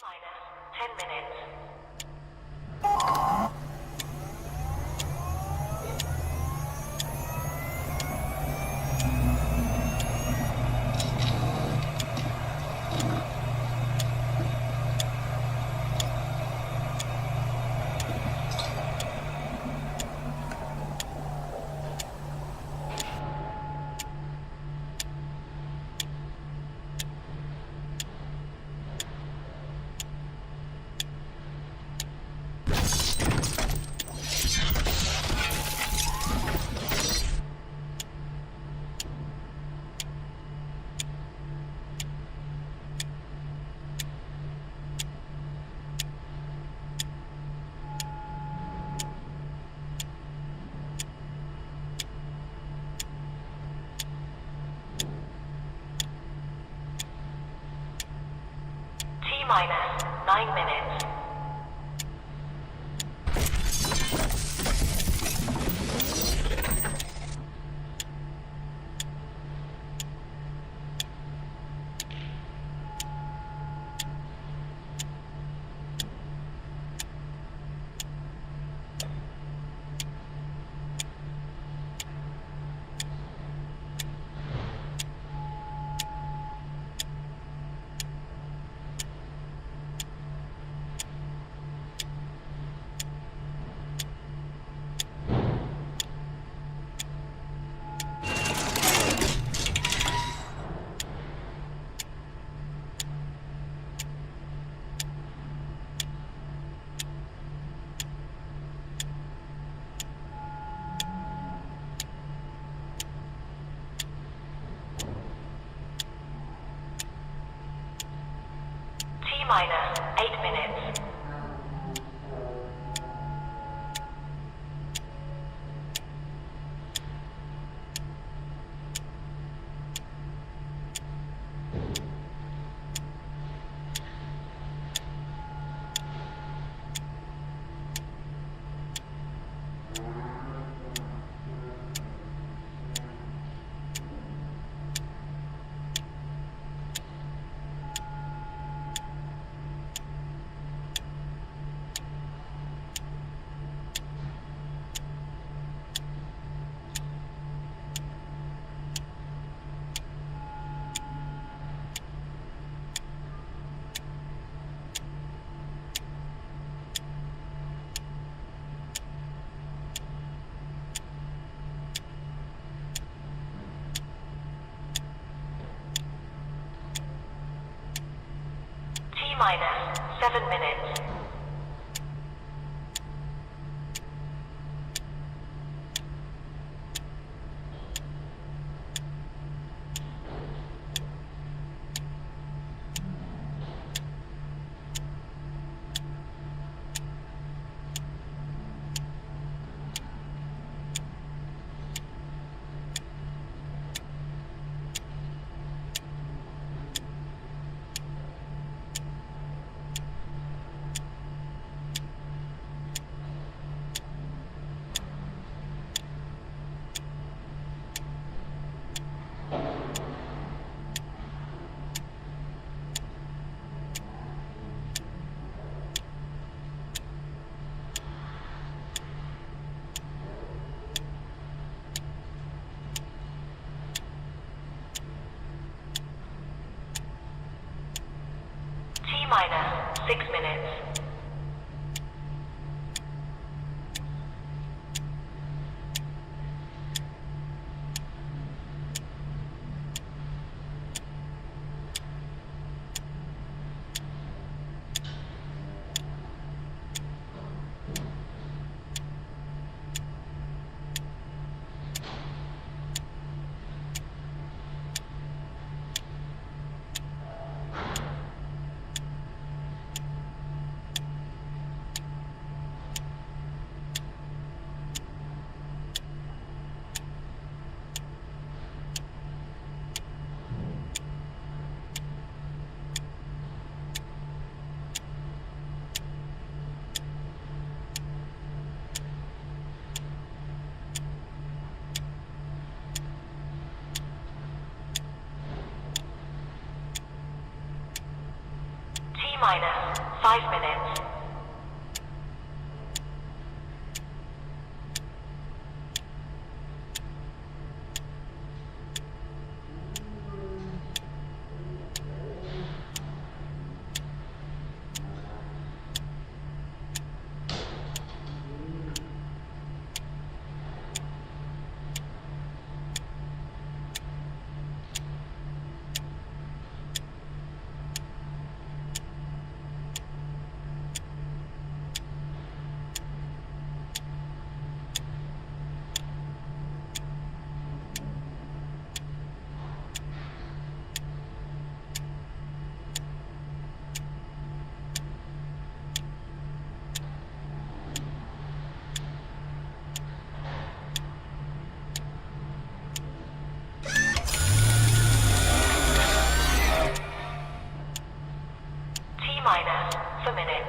minus 10 minutes. Minus 9 minutes. Minus 8 minutes. Minus 7 minutes. Minus 6 minutes. minus 5 minutes. Minus for minutes.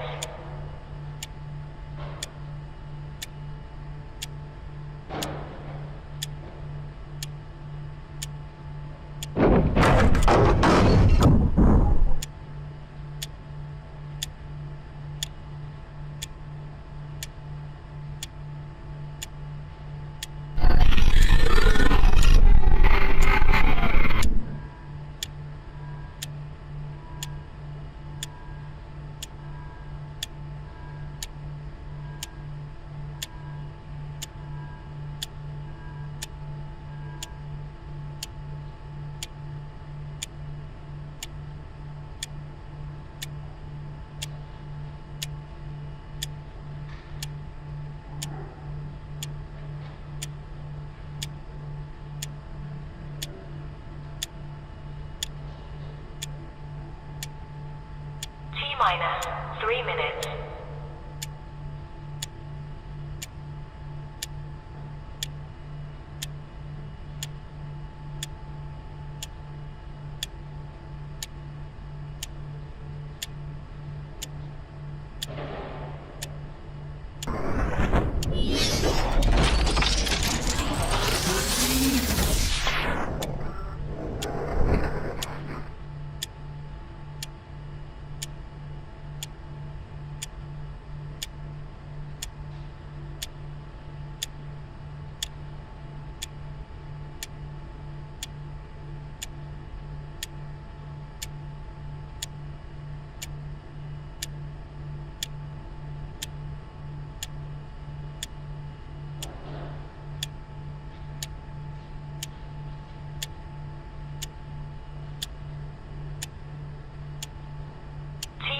Minus 3 minutes.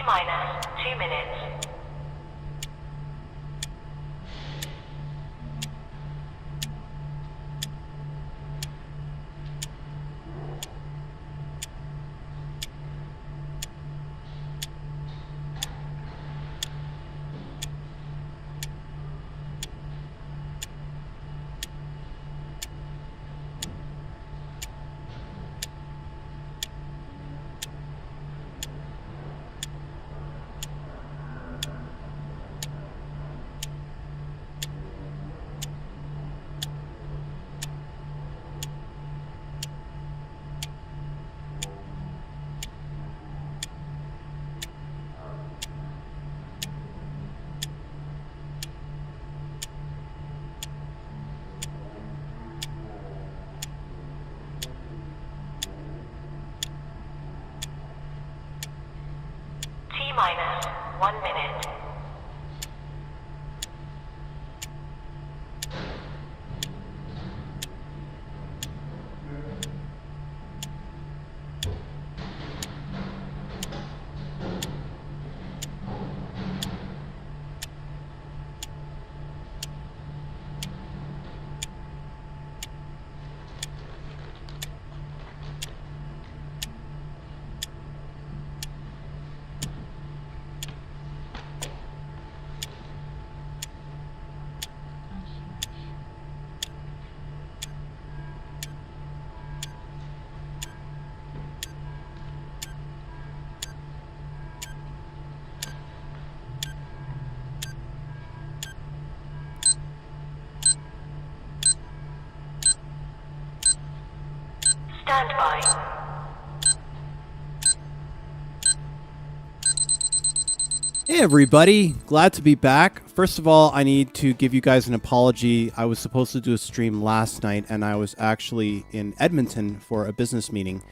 Minus 2 minutes. Minus 1 minute. Stand by. Hey everybody, glad to be back. First of all, I need to give you guys an apology. I was supposed to do a stream last night and I was actually in Edmonton for a business meeting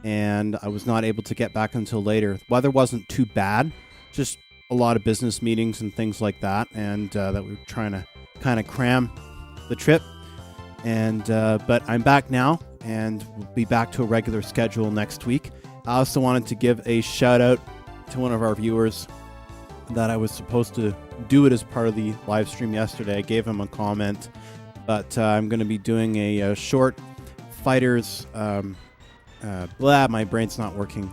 and I was not able to get back until later. The weather wasn't too bad, just a lot of business meetings and things like that, and that we were trying to kind of cram the trip. And but I'm back now and we'll be back to a regular schedule next week. I also wanted to give a shout out to one of our viewers that I was supposed to do it as part of the live stream yesterday. I gave him a comment, but I'm going to be doing a short fighters, my brain's not working,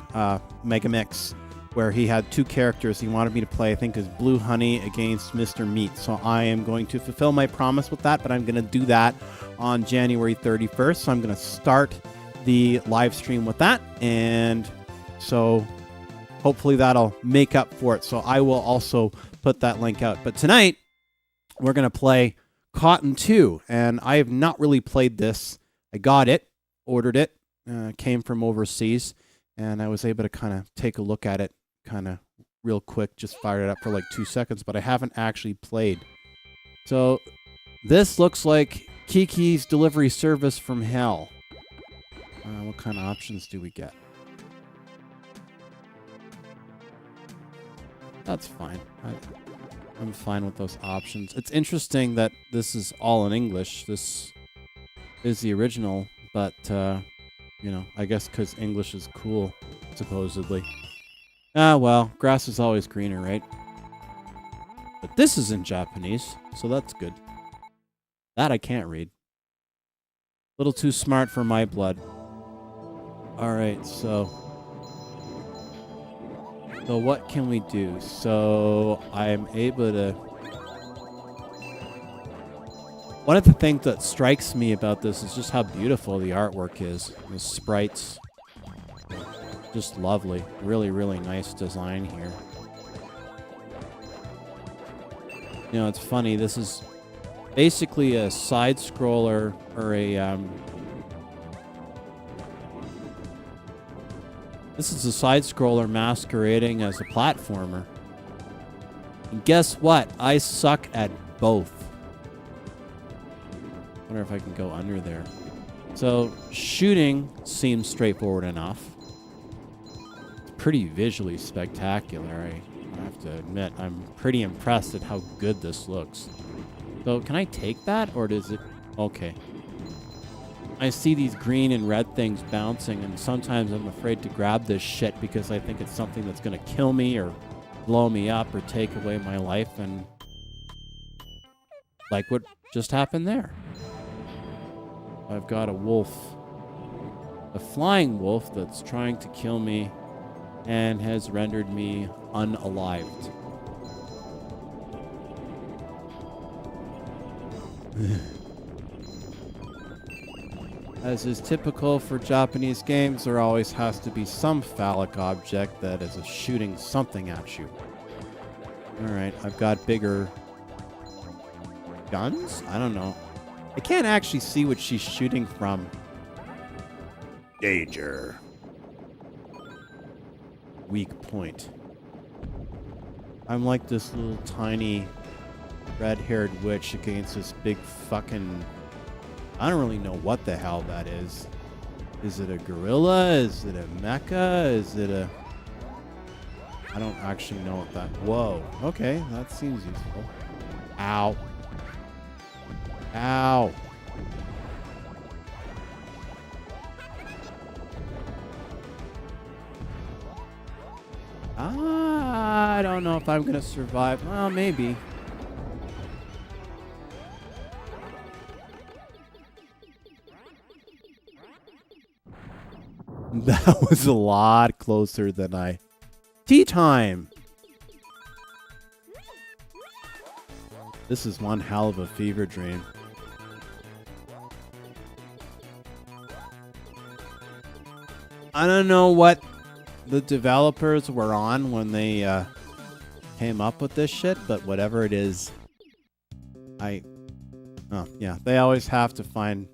Mega Mix, where he had two characters he wanted me to play, I think is Blue Honey against Mr. Meat. So I am going to fulfill my promise with that, but I'm going to do that on January 31st. So I'm going to start the live stream with that, and so hopefully that'll make up for it. So I will also put that link out. But tonight, we're going to play Cotton 2. And I have not really played this. I got it, ordered it, came from overseas. And I was able to kind of take a look at it kind of real quick. Just fired it up for like 2 seconds. But I haven't actually played. So this looks like Kiki's Delivery Service from Hell. What kind of options do we get? That's fine. I'm fine with those options. It's interesting that this is all in English. This is the original, but, you know, I guess because English is cool, supposedly. Ah, well, grass is always greener, right? But this is in Japanese, so that's good. That I can't read. A little too smart for my blood. Alright, so what can we do? So I'm able to... One of the things that strikes me about this is just how beautiful the artwork is. The sprites. Just lovely. Really, really nice design here. You know, it's funny. This is basically a side-scroller or a... This is a side-scroller masquerading as a platformer. And guess what? I suck at both. Wonder if I can go under there. So, shooting seems straightforward enough. It's pretty visually spectacular. I have to admit, I'm pretty impressed at how good this looks. So, can I take that, or does it... Okay. I see these green and red things bouncing, and sometimes I'm afraid to grab this shit because I think it's something that's going to kill me or blow me up or take away my life, and like what just happened there. I've got a wolf, a flying wolf that's trying to kill me and has rendered me unalived. As is typical for Japanese games, there always has to be some phallic object that is shooting something at you. Alright, I've got bigger guns? I don't know. I can't actually see what she's shooting from. Danger. Weak point. I'm like this little tiny red-haired witch against this big fucking... I don't really know what the hell that is. Is it a gorilla? Is it a mecha? Is it a... I don't actually know what that... Whoa. Okay, that seems useful. Ow. Ow. I don't know if I'm going to survive. Well, maybe. That was a lot closer than I... Tea time! This is one hell of a fever dream. I don't know what the developers were on when they came up with this shit, but whatever it is, oh, yeah, they always have to find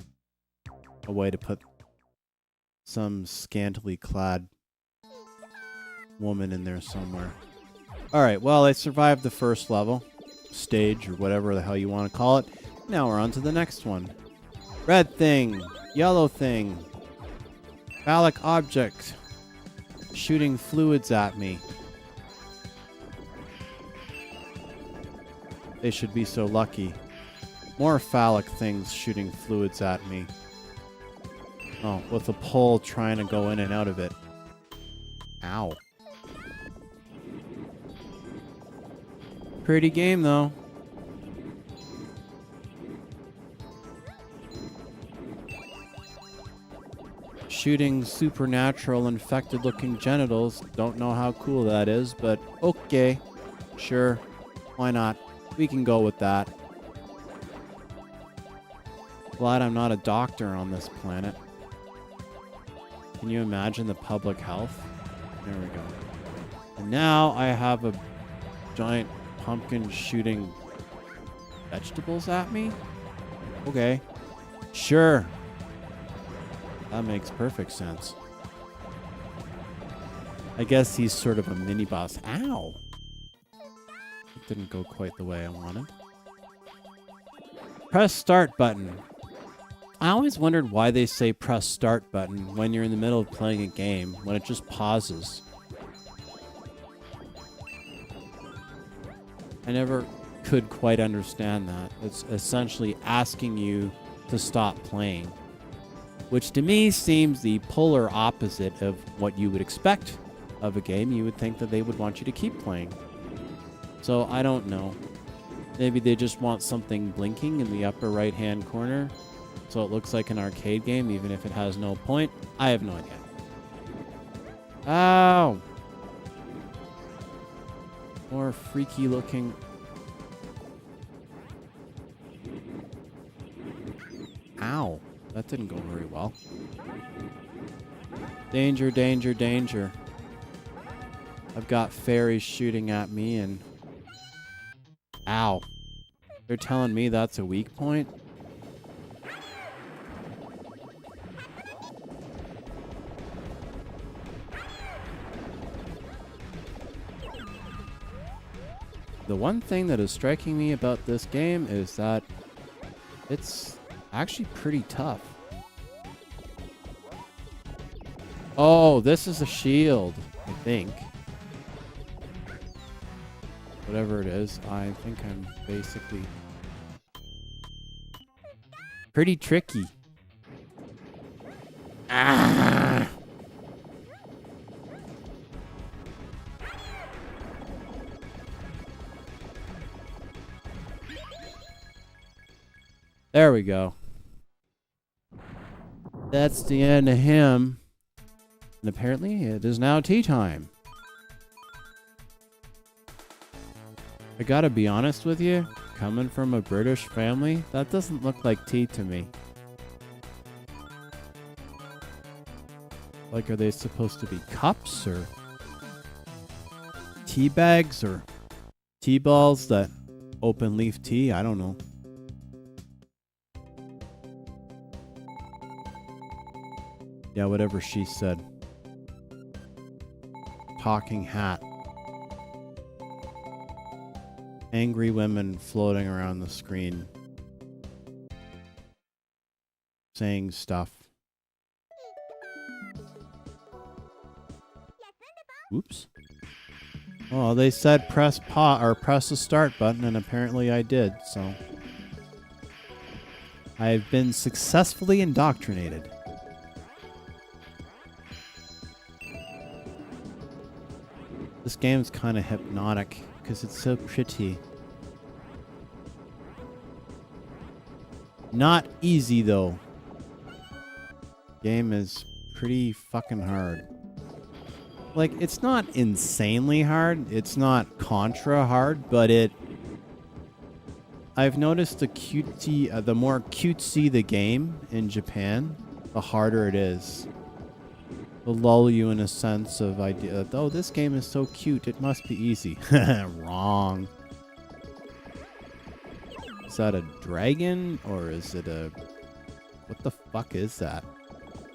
a way to put some scantily clad woman in there somewhere. Alright, well, I survived the first level. Stage, or whatever the hell you want to call it. Now we're on to the next one. Red thing. Yellow thing. Phallic object. Shooting fluids at me. They should be so lucky. More phallic things shooting fluids at me. Oh, with a pole trying to go in and out of it. Ow. Pretty game, though. Shooting supernatural infected-looking genitals. Don't know how cool that is, but okay. Sure. Why not? We can go with that. Glad I'm not a doctor on this planet. Can you imagine the public health? There we go. And now I have a giant pumpkin shooting vegetables at me? Okay. Sure. That makes perfect sense. I guess he's sort of a mini-boss. Ow! It didn't go quite the way I wanted. Press start button. I always wondered why they say press start button when you're in the middle of playing a game, when it just pauses. I never could quite understand that. It's essentially asking you to stop playing, which to me seems the polar opposite of what you would expect of a game. You would think that they would want you to keep playing. So I don't know. Maybe they just want something blinking in the upper right-hand corner so it looks like an arcade game even if it has no point. I have no idea. Ow! More freaky looking. Ow. That didn't go very well. Danger, danger, danger. I've got fairies shooting at me and... Ow. They're telling me that's a weak point? The one thing that is striking me about this game is that it's actually pretty tough. Oh, this is a shield, I think. Whatever it is, I think I'm basically pretty tricky. Ah! There we go. That's the end of him. And apparently it is now tea time. I gotta be honest with you, coming from a British family, that doesn't look like tea to me. Like, are they supposed to be cups or tea bags or tea balls that open leaf tea? I don't know. Yeah, whatever she said. Talking hat. Angry women floating around the screen. Saying stuff. Oops. Well, they said press press the start button, and apparently I did, so. I've been successfully indoctrinated. This game's kind of hypnotic because it's so pretty. Not easy though. Game is pretty fucking hard. Like, it's not insanely hard. It's not Contra hard, but I've noticed the more cutesy the game in Japan, the harder it is. To lull you in a sense of idea. Oh, this game is so cute, it must be easy. Wrong. Is that a dragon or is it a... What the fuck is that?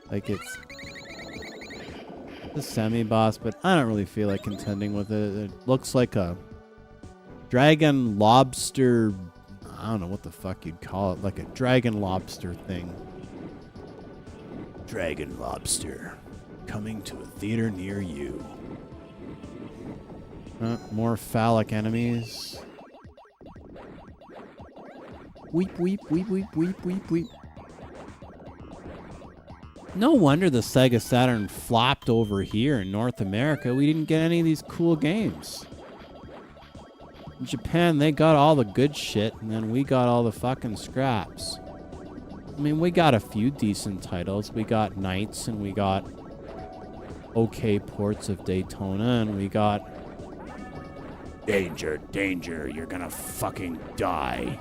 Like, it's... the semi-boss, but I don't really feel like contending with it. It looks like a dragon lobster. I don't know what the fuck you'd call it. Like a dragon lobster thing. Dragon lobster. Coming to a theater near you. More phallic enemies. Weep, weep, weep, weep, weep, weep, weep. No wonder the Sega Saturn flopped over here in North America. We didn't get any of these cool games. In Japan, they got all the good shit, and then we got all the fucking scraps. I mean, we got a few decent titles. We got Knights, and we got okay ports of Daytona, and we got Danger, danger, you're gonna fucking die.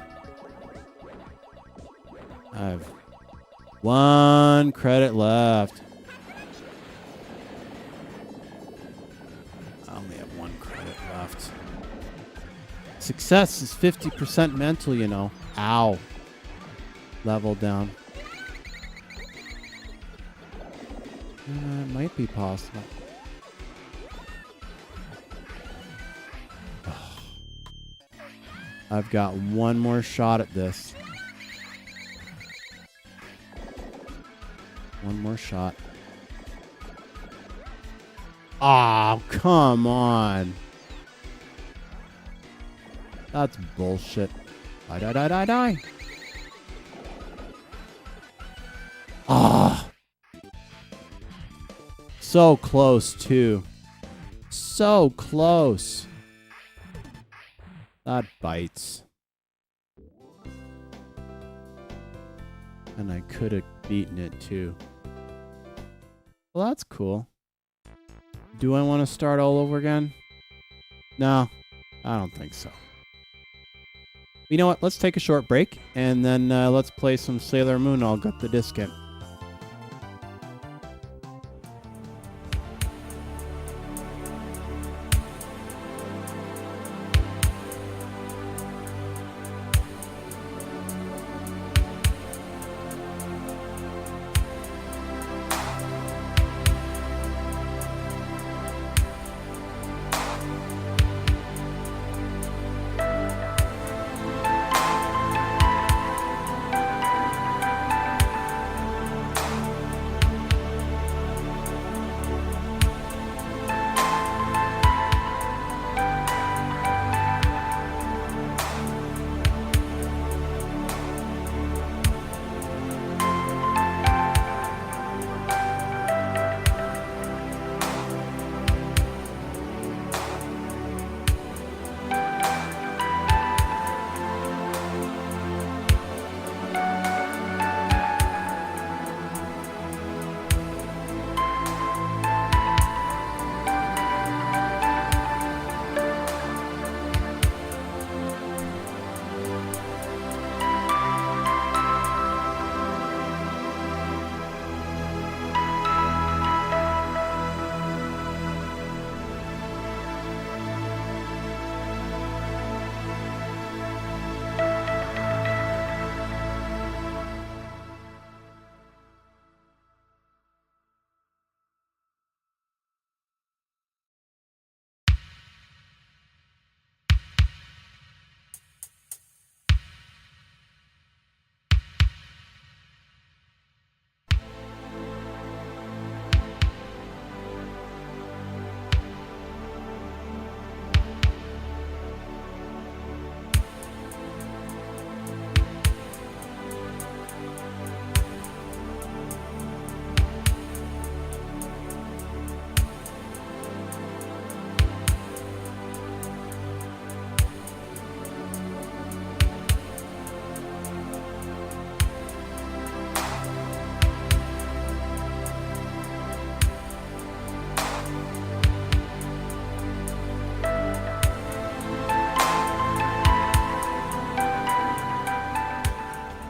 I have 1 credit left. I only have 1 credit left. Success is 50% mental, you know. Ow. Level down. It might be possible. I've got 1 more shot at this. 1 more shot. Oh, come on. That's bullshit. Die, die, die, die, die. Ah. So close, too. So close. That bites. And I could have beaten it, too. Well, that's cool. Do I want to start all over again? No, I don't think so. You know what? Let's take a short break, and then let's play some Sailor Moon. I'll get the disc in.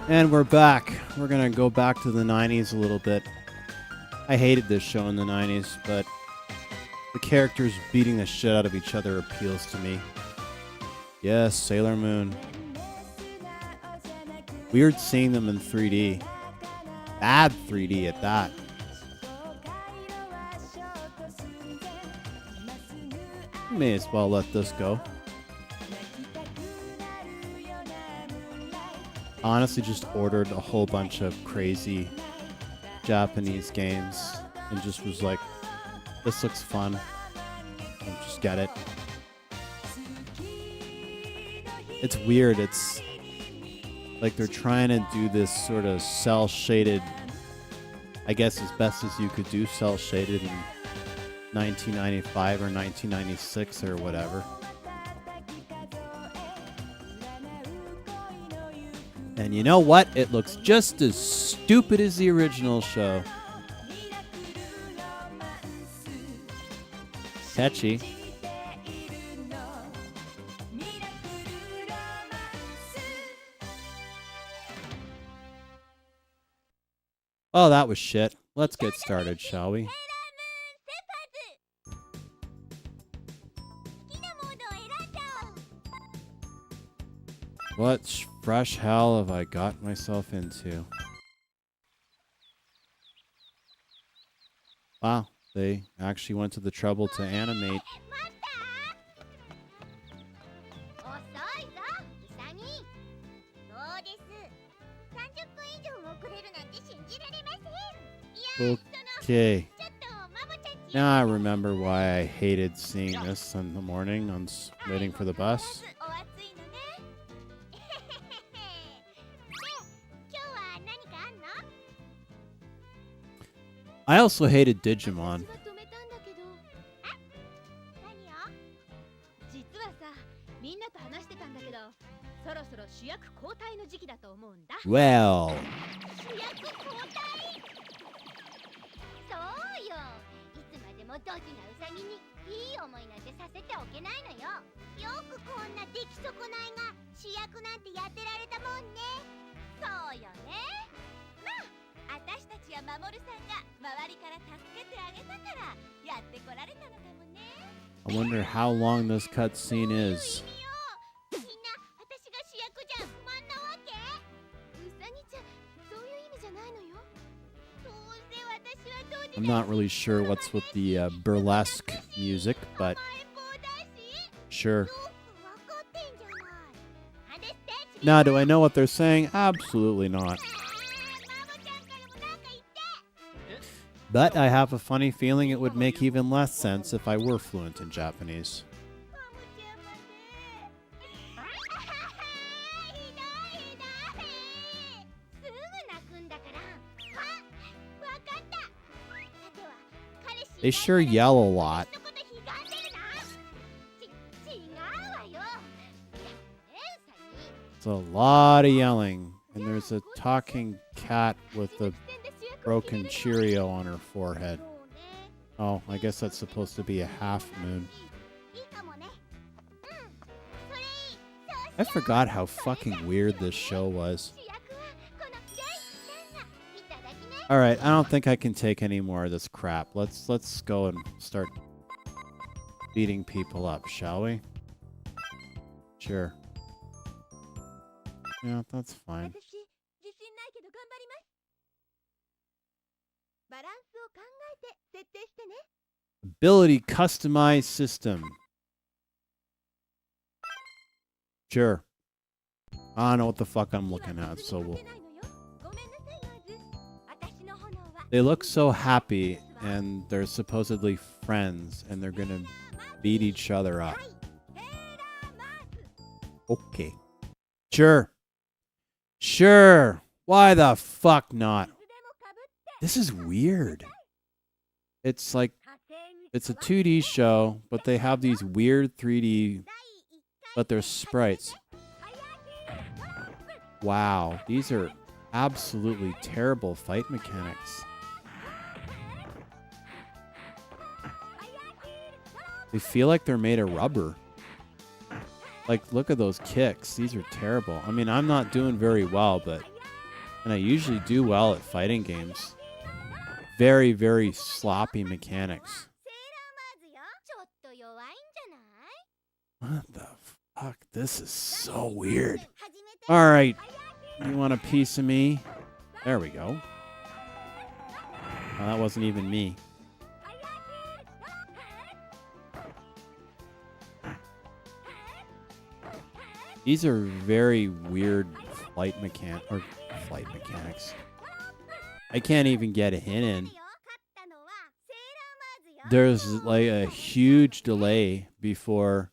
And we're back. We're going to go back to the 90s a little bit. I hated this show in the 90s, but the characters beating the shit out of each other appeals to me. Yes, Sailor Moon. Weird seeing them in 3D. Bad 3D at that. May as well let this go. Honestly, just ordered a whole bunch of crazy Japanese games and just was like, this looks fun. I'll just get it. It's weird. It's like they're trying to do this sort of cel-shaded, I guess as best as you could do cel-shaded in 1995 or 1996 or whatever. And you know what? It looks just as stupid as the original show. Catchy. Oh, that was shit. Let's get started, shall we? What fresh hell have I got myself into? Wow, they actually went to the trouble to animate. Okay. Now I remember why I hated seeing this in the morning on waiting for the bus. I also hated Digimon. Well. I wonder how long this cutscene is. I'm not really sure what's with the burlesque music, but sure. Now, do I know what they're saying? Absolutely not. But I have a funny feeling it would make even less sense if I were fluent in Japanese. They sure yell a lot. It's a lot of yelling. And there's a talking cat with a broken Cheerio on her forehead. Oh, I guess that's supposed to be a half moon. I forgot how fucking weird this show was. Alright, I don't think I can take any more of this crap. Let's go and start beating people up, shall we? Sure. Yeah, that's fine. Ability customize system. Sure. I don't know what the fuck I'm looking at, so we'll... They look so happy, and they're supposedly friends, and they're gonna beat each other up. Okay. Sure. Sure. Why the fuck not? This is weird. It's like, it's a 2D show, but they have these weird 3D, but they're sprites. Wow, these are absolutely terrible fight mechanics. They feel like they're made of rubber. Like, look at those kicks. These are terrible. I mean, I'm not doing very well, and I usually do well at fighting games. Very, very sloppy mechanics. What the fuck? This is so weird. Alright. You want a piece of me? There we go. Oh, that wasn't even me. These are very weird flight mechanics. I can't even get a hit in. There's like a huge delay before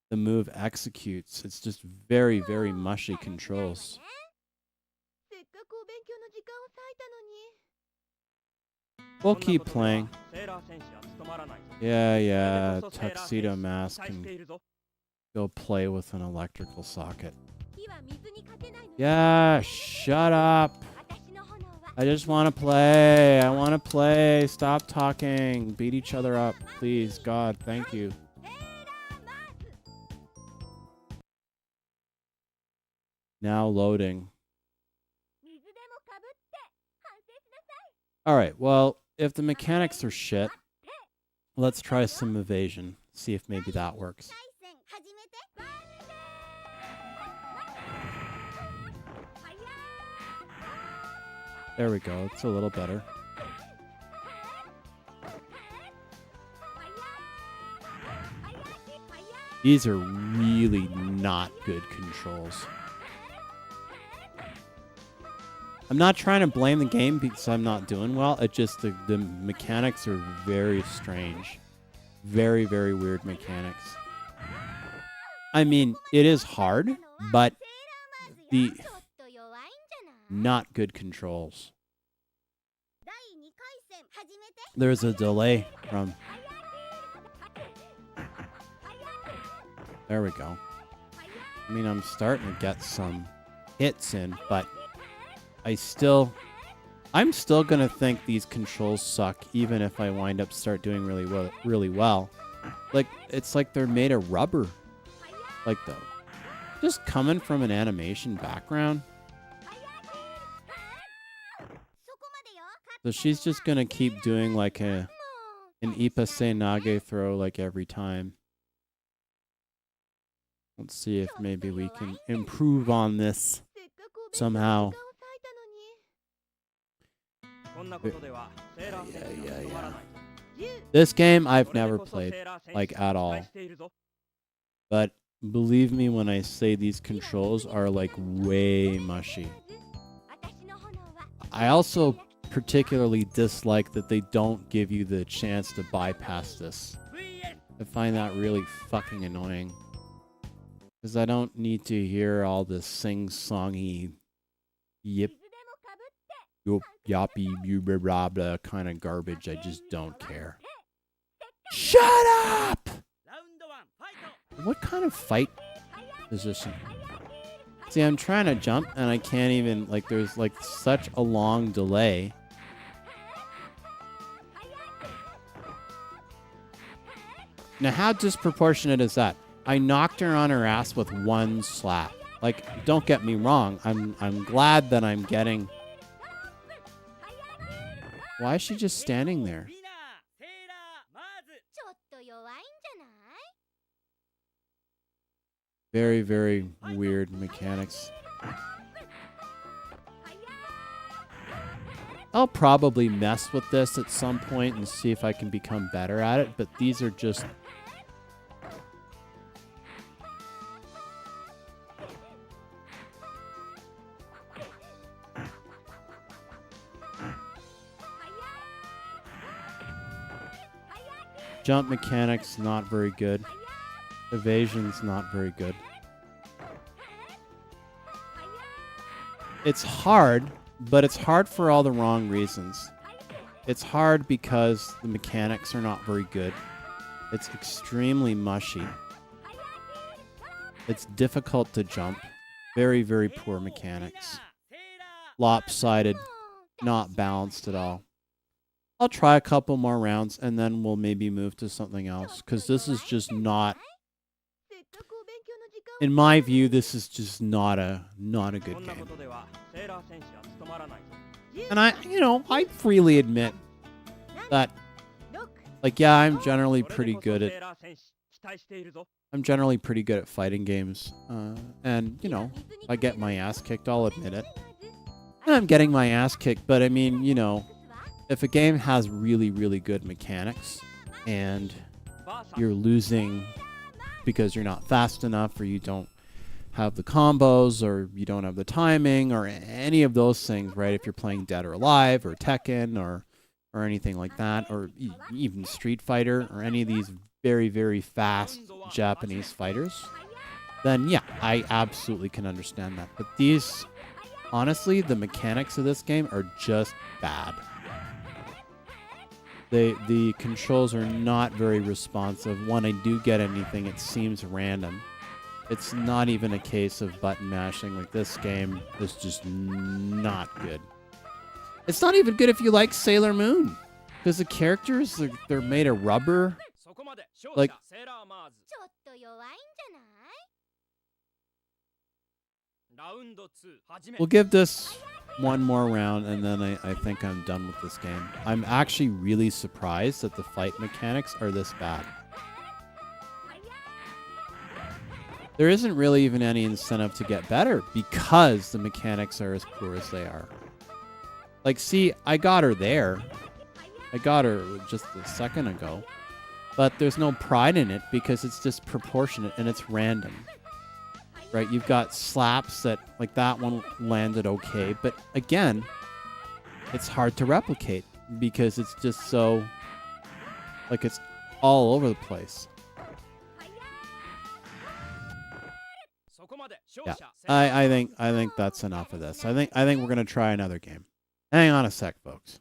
the move executes. It's just very, very mushy controls. We'll keep playing. Yeah, Tuxedo Mask can go play with an electrical socket. Yeah, shut up. I just want to play. I want to play. Stop talking. Beat each other up, please. God, thank you. Now loading. All right, well, if the mechanics are shit, let's try some evasion. See if maybe that works. There we go. It's a little better. These are really not good controls. I'm not trying to blame the game because I'm not doing well. It just, the mechanics are very strange. Very, very weird mechanics. I mean, it is hard, but the not good controls. There's a delay from... There we go. I mean, I'm starting to get some hits in, but I'm still gonna think these controls suck, even if I wind up doing really well. Like, it's like they're made of rubber. Like, though, just coming from an animation background. So she's just gonna keep doing like an Ipase Nage throw like every time. Let's see if maybe we can improve on this somehow. Yeah. This game I've never played, like, at all. But believe me when I say these controls are like way mushy. I also particularly dislike that they don't give you the chance to bypass this. I find that really fucking annoying. Because I don't need to hear all this sing-songy yip, yappy, blah, blah, blah kind of garbage. I just don't care. Shut up! What kind of fight position? See, I'm trying to jump and I can't even, like, there's like such a long delay. Now, how disproportionate is that? I knocked her on her ass with one slap. Like, don't get me wrong. I'm glad that I'm getting... Why is she just standing there? Very, very weird mechanics. I'll probably mess with this at some point and see if I can become better at it, but these are just... Jump mechanics, not very good. Evasion's not very good. It's hard, but it's hard for all the wrong reasons. It's hard because the mechanics are not very good. It's extremely mushy. It's difficult to jump. Very, very poor mechanics. Lopsided, not balanced at all. I'll try a couple more rounds and then we'll maybe move to something else, because this is just not... In my view, this is just not a good game. And I freely admit that, like, yeah, I'm generally pretty good at fighting games. And, if I get my ass kicked, I'll admit it. And I'm getting my ass kicked, but I mean, if a game has really, really good mechanics and you're losing because you're not fast enough or you don't have the combos, or you don't have the timing, or any of those things, right? If you're playing Dead or Alive or Tekken or anything like that, or even Street Fighter or any of these very, very fast Japanese fighters, then yeah, I absolutely can understand that. But these, honestly, the mechanics of this game are just bad. The controls are not very responsive. When I do get anything, it seems random. It's not even a case of button mashing. Like, this game is just not good. It's not even good if you like Sailor Moon, because the characters, they're made of rubber. Like, we'll give this one more round, and then I think I'm done with this game. I'm actually really surprised that the fight mechanics are this bad. There isn't really even any incentive to get better because the mechanics are as poor as they are. Like, see, I got her there. I got her just a second ago. But there's no pride in it because it's disproportionate and it's random. Right? You've got slaps that, like, that one landed okay. But again, it's hard to replicate because it's just so, like, it's all over the place. Yeah, I think that's enough of this. I think we're gonna try another game. Hang on a sec, folks.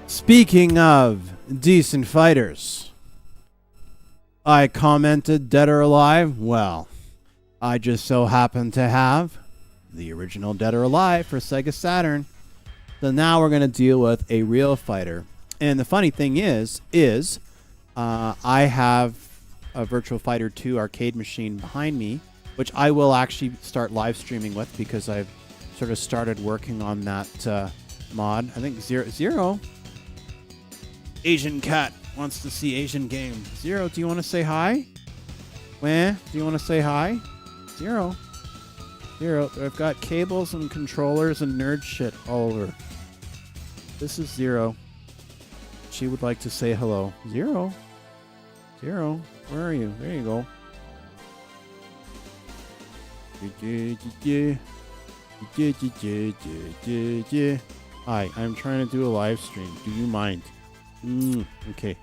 Speaking of decent fighters, I commented Dead or Alive. Well, I just so happen to have the original Dead or Alive for Sega Saturn. So now we're going to deal with a real fighter. And the funny thing is I have a Virtual Fighter 2 arcade machine behind me, which I will actually start live streaming with because I've sort of started working on that mod. I think Zero Asian Cat wants to see Asian game. Zero, do you want to say hi? Wah, do you want to say hi? Zero, I've got cables and controllers and nerd shit all over. This is Zero. She would like to say hello. Zero, where are you? There you go. Hi, I'm trying to do a live stream. Do you mind? Okay.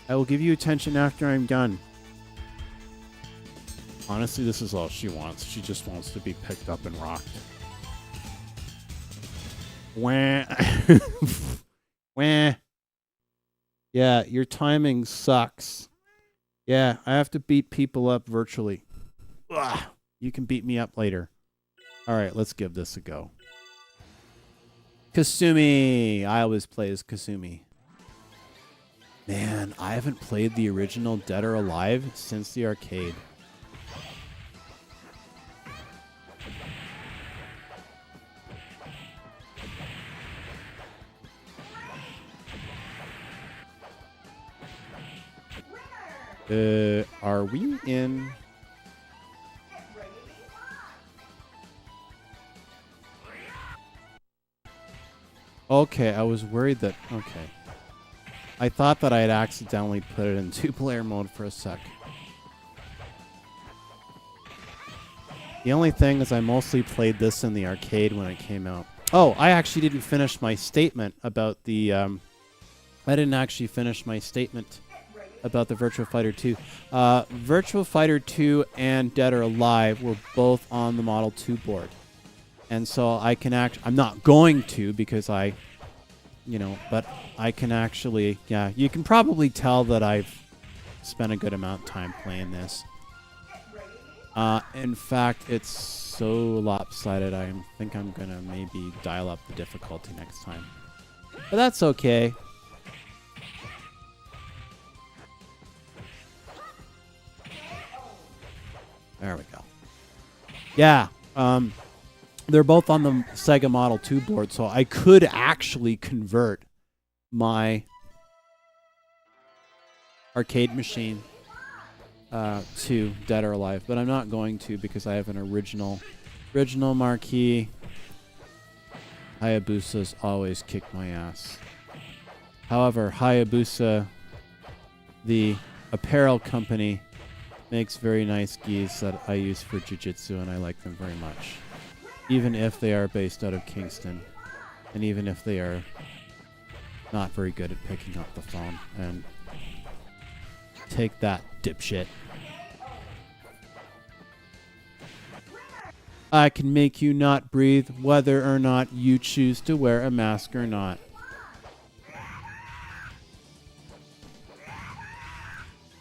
I will give you attention after I'm done. Honestly, this is all she wants. She just wants to be picked up and rocked. Wah. Wah. Yeah, your timing sucks. Yeah, I have to beat people up virtually. Ugh. You can beat me up later. Alright, let's give this a go. Kasumi! I always play as Kasumi. Man, I haven't played the original Dead or Alive since the arcade. Are we in... Okay, I was worried that... Okay. I thought that I had accidentally put it in two-player mode for a sec. The only thing is I mostly played this in the arcade when it came out. Oh, I actually didn't finish my statement about the I didn't actually finish my statement about the Virtua Fighter 2. Virtua Fighter 2 and Dead or Alive were both on the Model 2 board. And so I can I'm not going to because but I can actually, yeah, you can probably tell that I've spent a good amount of time playing this. In fact, it's so lopsided, I think I'm going to maybe dial up the difficulty next time. But that's okay. There we go. Yeah, they're both on the Sega Model 2 board, so I could actually convert my arcade machine to Dead or Alive, but I'm not going to because I have an original marquee. Hayabusa's always kicked my ass. However, Hayabusa, the apparel company, makes very nice gis that I use for jiu-jitsu, and I like them very much. Even if they are based out of Kingston, and even if they are not very good at picking up the phone. And take that, dipshit. I can make you not breathe whether or not you choose to wear a mask or not.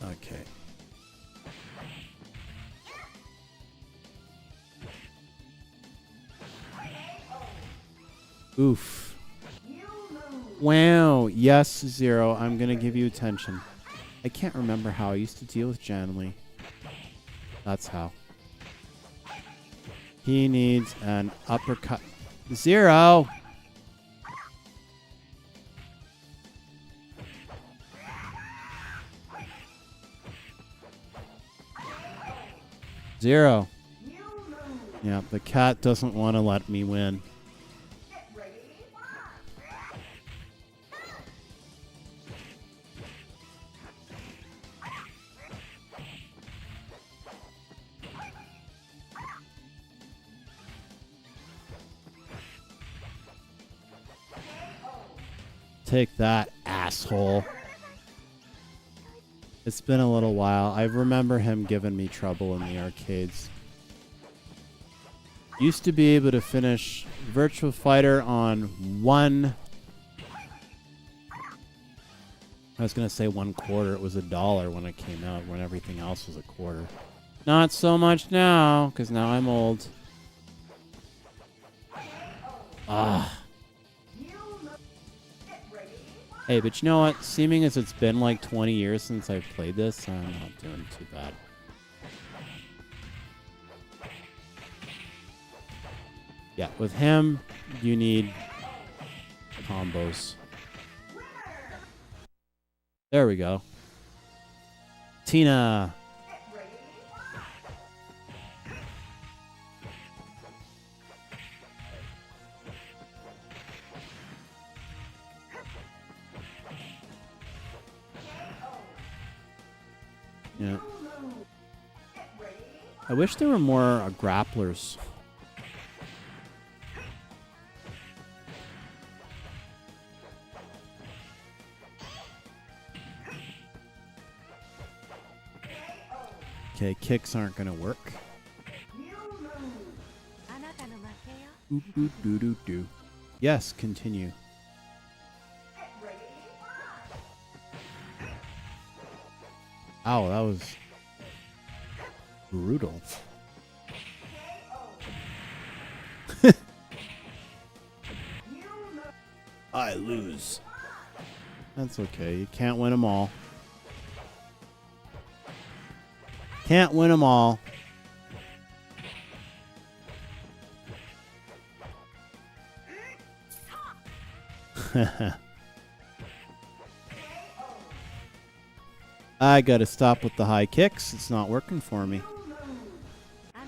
Okay. Oof. Wow. Yes, Zero. I'm going to give you attention. I can't remember how I used to deal with Janley. That's how. He needs an uppercut. Zero! Zero. Yeah, the cat doesn't want to let me win. Take that, asshole. It's been a little while. I remember him giving me trouble in the arcades. Used to be able to finish Virtua Fighter on one... I was going to say 1/4. It was $1 when it came out, when everything else was $0.25. Not so much now, because now I'm old. Ah. Hey, but you know what? Seeming as it's been like 20 years since I've played this, I'm not doing too bad. Yeah, with him, you need combos. There we go. Tina. Yeah. I wish there were more grapplers. Okay, kicks aren't going to work. Do. Yes, continue. Ow, that was brutal. I lose. That's okay. You can't win them all. Can't win them all. I gotta stop with the high kicks. It's not working for me.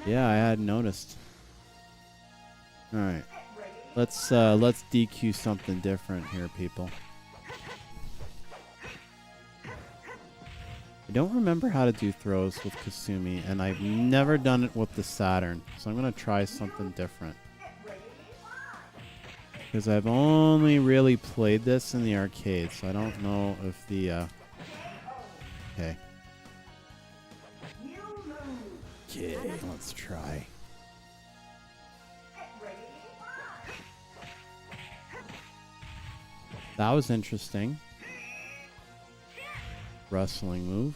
Yeah, I hadn't noticed. All right, let's DQ something different here, people. I don't remember how to do throws with Kasumi, and I've never done it with the Saturn, so I'm gonna try something different. Because I've only really played this in the arcade, so I don't know if the... Okay. Okay, let's try. That was interesting. Wrestling move.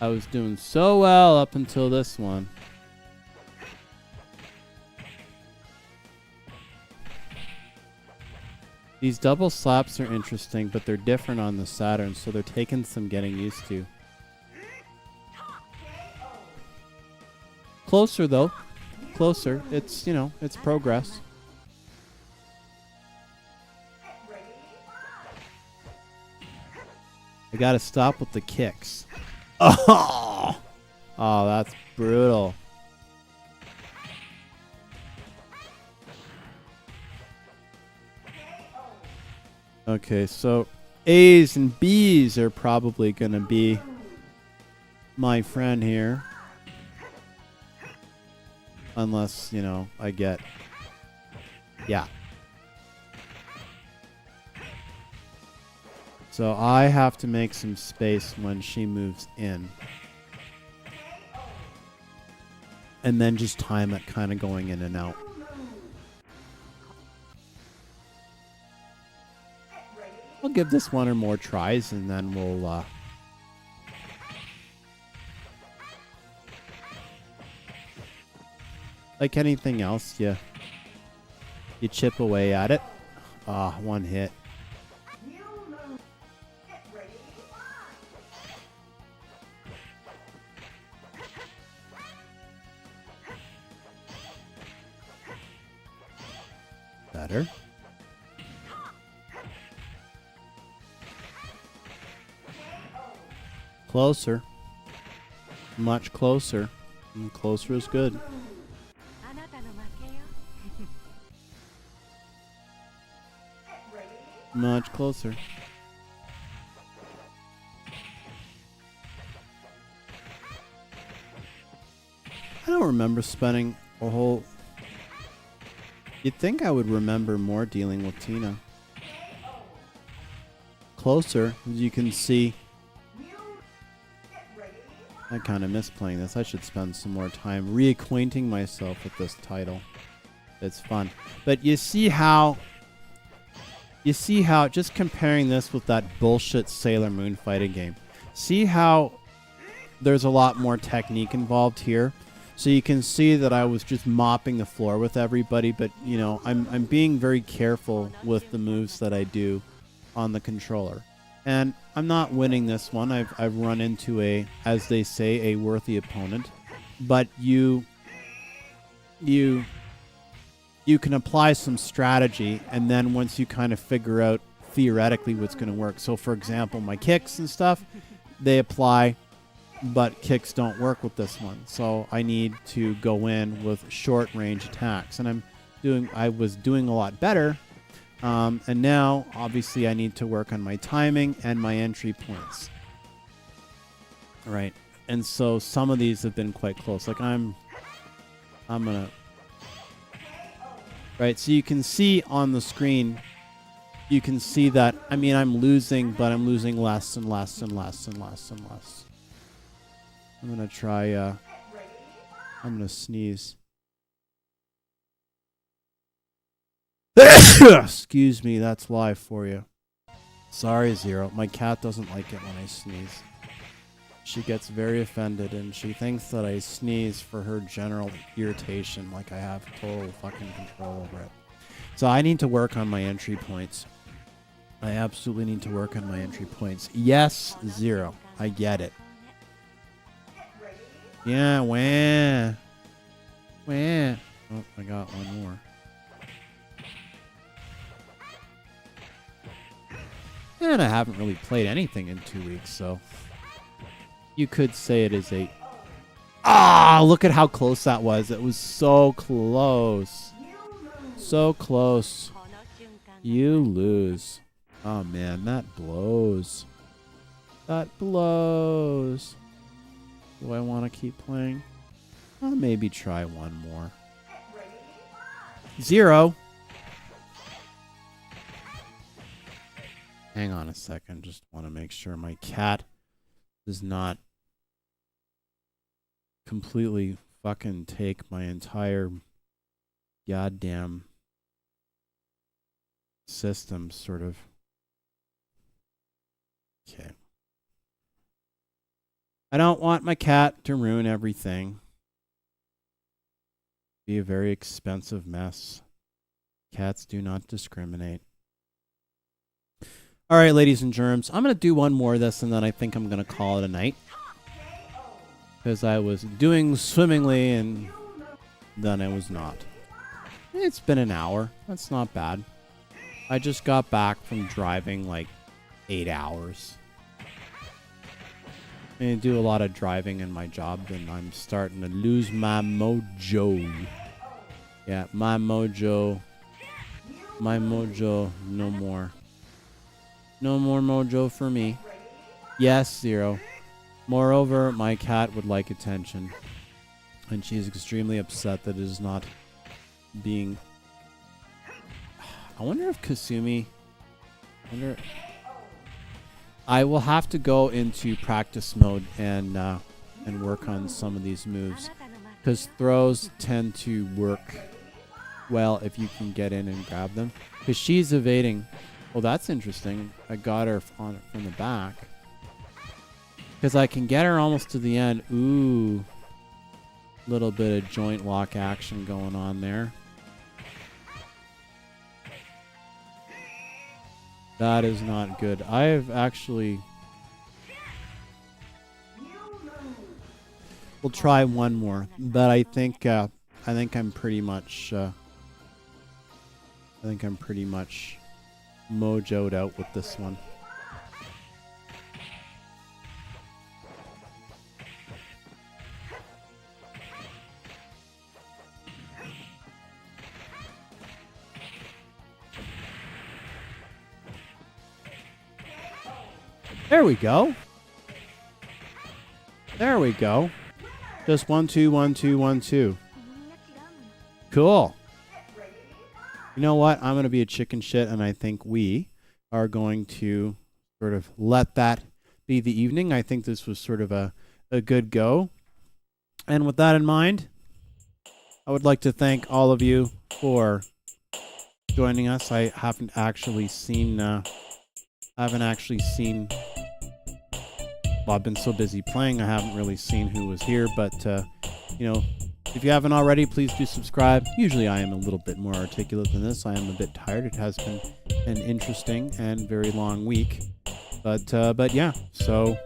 I was doing so well up until this one. These double slaps are interesting, but they're different on the Saturn, so they're taking some getting used to. Closer, though. Closer. It's, you know, it's progress. I gotta stop with the kicks. Oh! Oh, that's brutal. Okay, so A's and B's are probably gonna be my friend here. Unless, you know, I get... Yeah. So I have to make some space when she moves in. And then just time it kind of going in and out. I'll give this one or more tries and then we'll... Like anything else, you chip away at it. Ah, one hit. Better. Closer. Much closer. And closer is good. Much closer. I don't remember spending a whole... You'd think I would remember more dealing with Tina. Closer, as you can see. I kind of miss playing this. I should spend some more time reacquainting myself with this title. It's fun. But you see how... just comparing this with that bullshit Sailor Moon fighting game. See how there's a lot more technique involved here? So you can see that I was just mopping the floor with everybody, but, you know, I'm being very careful with the moves that I do on the controller. And I'm not winning this one. I've run into a, as they say, a worthy opponent. But you can apply some strategy, and then once you kind of figure out theoretically what's going to work. So, for example, my kicks and stuff, they apply, but kicks don't work with this one. So I need to go in with short-range attacks, and I was doing a lot better. And now, obviously, I need to work on my timing and my entry points. All right, and so some of these have been quite close. Like I'm gonna. Right, so you can see on the screen, you can see that, I mean, I'm losing, but I'm losing less and less and less and less and less. I'm going to try, I'm going to sneeze. Excuse me, that's live for you. Sorry, Zero. My cat doesn't like it when I sneeze. She gets very offended, and she thinks that I sneeze for her general irritation, like I have total fucking control over it. So I need to work on my entry points. I absolutely need to work on my entry points. Yes, Zero. I get it. Yeah, wah. Wah. Oh, I got one more. And I haven't really played anything in 2 weeks, so... You could say it is a... Ah, look at how close that was. It was so close. So close. You lose. Oh, man, that blows. That blows. Do I want to keep playing? I'll maybe try one more. 0. Hang on a second. Just want to make sure my cat does not completely fucking take my entire goddamn system, sort of. Okay. I don't want my cat to ruin everything. Be a very expensive mess. Cats do not discriminate. All right, ladies and germs, I'm going to do one more of this, and then I think I'm going to call it a night. Because I was doing swimmingly, and then I was not. It's been an hour. That's not bad. I just got back from driving like 8 hours. I do a lot of driving in my job, and I'm starting to lose my mojo. Yeah, my mojo. My mojo, no more. No more mojo for me. Yes, 0. Moreover, my cat would like attention. And she is extremely upset that it is not being... I wonder if Kasumi... I will have to go into practice mode and work on some of these moves. Because throws tend to work well if you can get in and grab them. Because she's evading... Well, that's interesting. I got her on from the back. Because I can get her almost to the end. Ooh. Little bit of joint lock action going on there. That is not good. I have actually... We'll try one more. But I think I'm pretty much... mojoed out with this one. There we go. There we go. Just 1 2 1 2 1 2. Cool. You know what? I'm going to be a chicken shit, and I think we are going to sort of let that be the evening. I think this was sort of a good go. And with that in mind, I would like to thank all of you for joining us. I haven't actually seen... well, I've been so busy playing, I haven't really seen who was here, but, you know, if you haven't already, please do subscribe. Usually I am a little bit more articulate than this. I am a bit tired. It has been an interesting and very long week. But yeah, so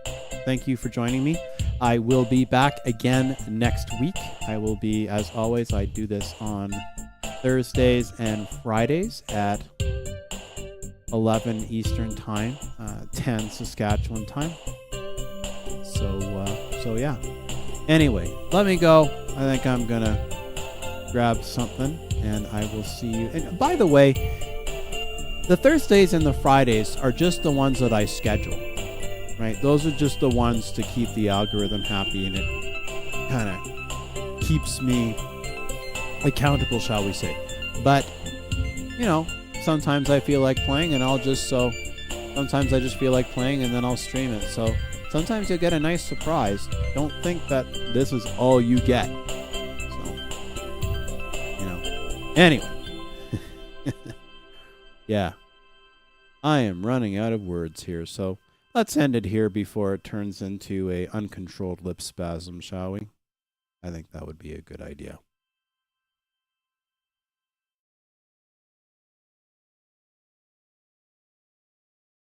thank you for joining me. I will be back again next week. I will be, as always, I do this on Thursdays and Fridays at 11 Eastern Time, 10 Saskatchewan time. So yeah. Anyway, let me go. I think I'm going to grab something, and I will see you. And by the way, the Thursdays and the Fridays are just the ones that I schedule, right? Those are just the ones to keep the algorithm happy, and it kind of keeps me accountable, shall we say. But, you know, sometimes I feel like playing, and sometimes I just feel like playing, and then I'll stream it. So sometimes you'll get a nice surprise. Don't think that this is all you get. So, you know. Anyway. Yeah. I am running out of words here, so let's end it here before it turns into a uncontrolled lip spasm, shall we? I think that would be a good idea.